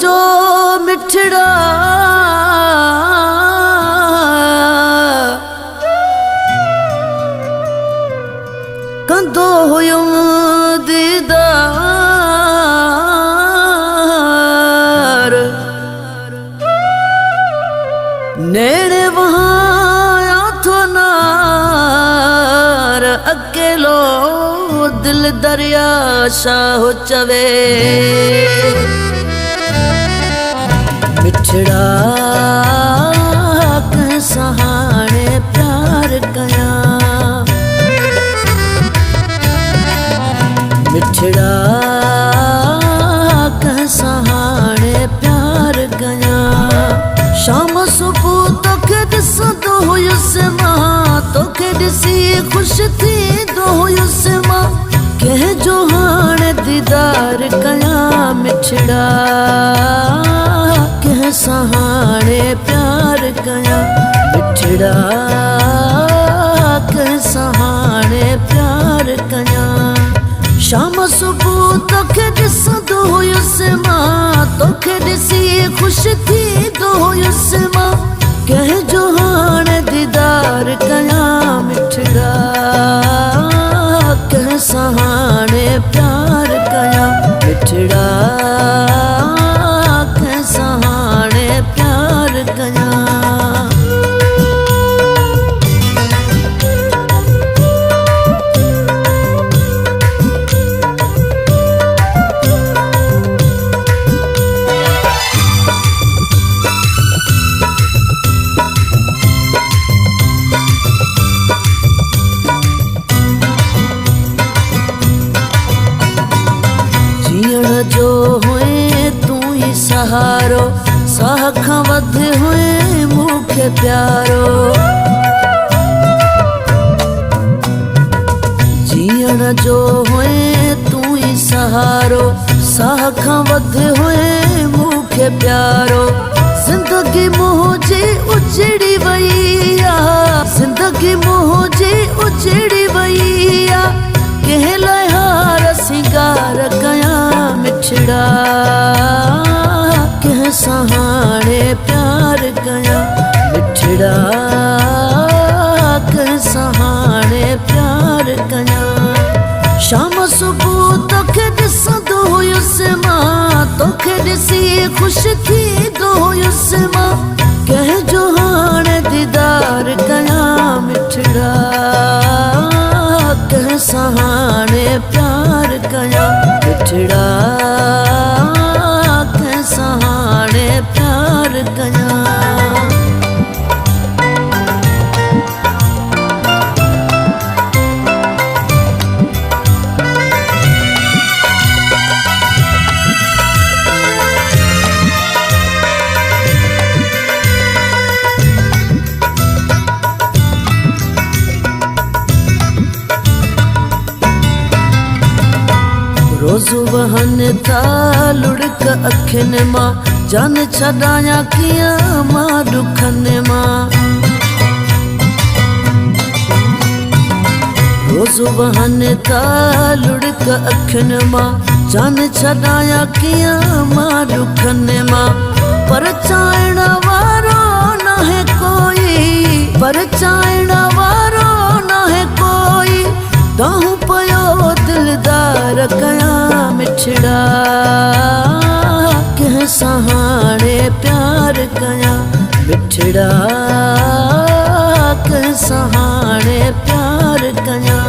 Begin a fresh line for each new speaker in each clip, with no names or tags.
तुंहिंजो मिठड़ा कंदो हुयुमि दीदार नेड़े वहां थो नार अकेलो दिल दरिया शाह चवे मिठड़ा कंहिंसां हाणे प्यार कयां मिठड़ा कंहिंसां हाणे प्यार कयां शाम सुबुह तोखे ॾिसंदो हुयुसि मां तोखे ॾिसी ख़ुशि थींदो हुयुसि मां कंहिंजो हाणे दीदार कयां मिठड़ा कंहिंसां हाणे प्यार कयां मिठड़ा कंहिंसां हाणे प्यार कयां शाम सुबुह तोखे ॾिसंदो हुयुसि मां तोखे ॾिसी ख़ुशि थींदो हुयुसि मां कंहिंजो हाणे दीदार कयां मिठड़ा कंहिंसां हाणे प्यार कयां मिठड़ा कंहिंसां हाणे प्यार कयां जो हुए तू ही सहारो साह खां वध हुए मूंखे प्यारो जीअण जो हुए तू ही सहारो साह खां वध हुए मूंखे प्यारो ज़िंदगी मुंहिंजी उजड़ी वई आहे ज़िंदगी मुंहिंजी उजड़ी वई आहे कंहिं लाइ हार सिंगार कयां मिठड़ा कंहिंसां हाणे प्यार कयां मिठड़ा कंहिंसां हाणे प्यार कयां शाम सुबुह तोखे ॾिसंदो हुयुसि मां तोखे ॾिसी ख़ुशि थींदो हुयुसि मां कंहिंजो हाणे दीदार कयां मिठड़ा कंहिंसां हाणे प्यार कयां मिठड़ा कंहिंसां हाणे प्यार कयां रोज़ वहनि था लुड़क अखियुनि मां जान छॾायां कीअं मां ॾुखनि मां रोज़ वहनि था लुड़क अखियुनि मां जान छॾायां कीअं मां ॾुखनि मां पर चाइण वारो नाहे कोई पर चाइण वारो नाहे कोई दाहूं पियो दिलदार कयां मिठड़ा कंहिंसां हाणे प्यार कयां मिठड़ा कंहिंसां हाणे प्यार कयां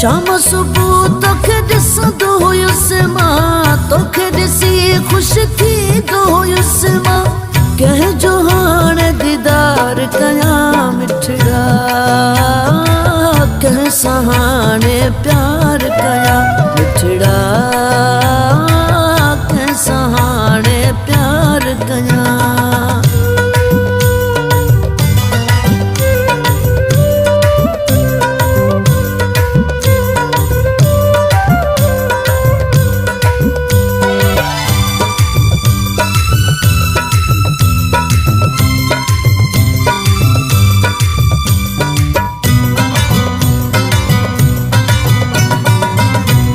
शाम सुबुह तोखे ॾिसंदो हुयुसि मां तोखे ॾिसी ख़ुशि थींदो हुयुसि मां कंहिंजो हाणे दीदार कयां मिठड़ा कंहिंसां हाणे प्यार कयां मिठड़ा कंहिंसां हाणे प्यार कयां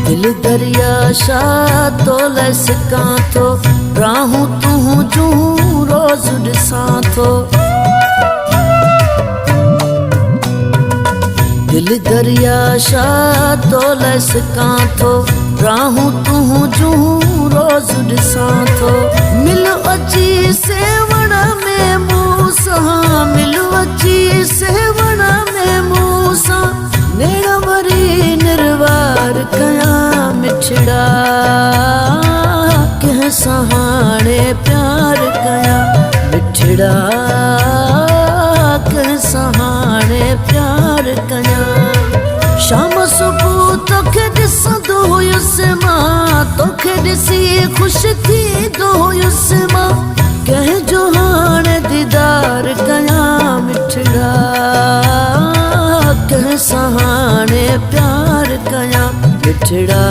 दिल दरिया शाह तो लसकां थो राहूं तूं जूं रोज़ ॾिसां थो दिल दरिया छा तोले सिकां थो राहूं तूं जूं रोज़ ॾिसां थो मिल अची सेवण में मूं सां मिल अची सेवण में मूं सां नेण वरी निर्वार कयां मिठड़ा कंहिं सां हाणे प्यार कयां मिठड़ा कंहिं सां हाणे प्यार कयां शाम सुबुह तोखे ॾिसंदो हुयुसि मां तोखे ॾिसी ख़ुशि थींदो हुयुसि मां कंहिंजो हाणे दीदार कयां मिठड़ा कंहिं सां हाणे प्यार कयां मिठड़ा